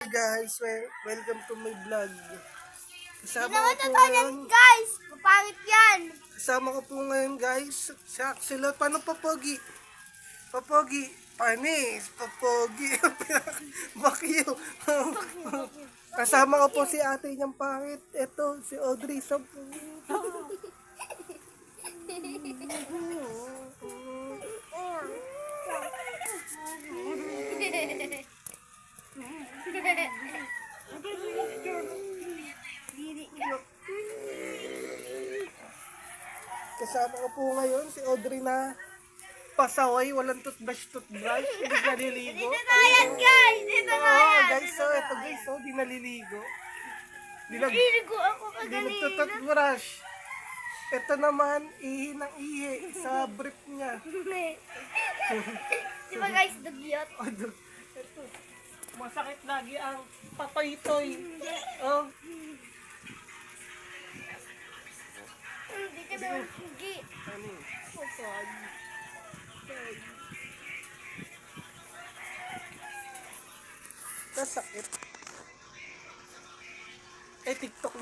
Guys, welcome to my vlog. Kasama Ginawa ko na po tayo ngayon, guys. Papangit yan. kasama ko po ngayon guys, si Axelot. Paano Papogi? Papogi, panis, Papogi, bakyo. Kasama ko po si ate niyang pangit. Ito, si Audrey sa Kasama ko po ngayon si Audrey na pasaway, walang toothbrush, hindi naliligo. Dito na yan guys. Dito na yan. Guys, so ito guys, so di naliligo. Naliligo ako Di kaganina. nagtutoothbrush. Ito naman, ihi ng ihi sa brief niya. Di ba guys, dugyot? Ito, masakit lagi ang patoy-toy. Oh, Dito na yung pugi. ano? Pag. Kasakit. Eh, TikTok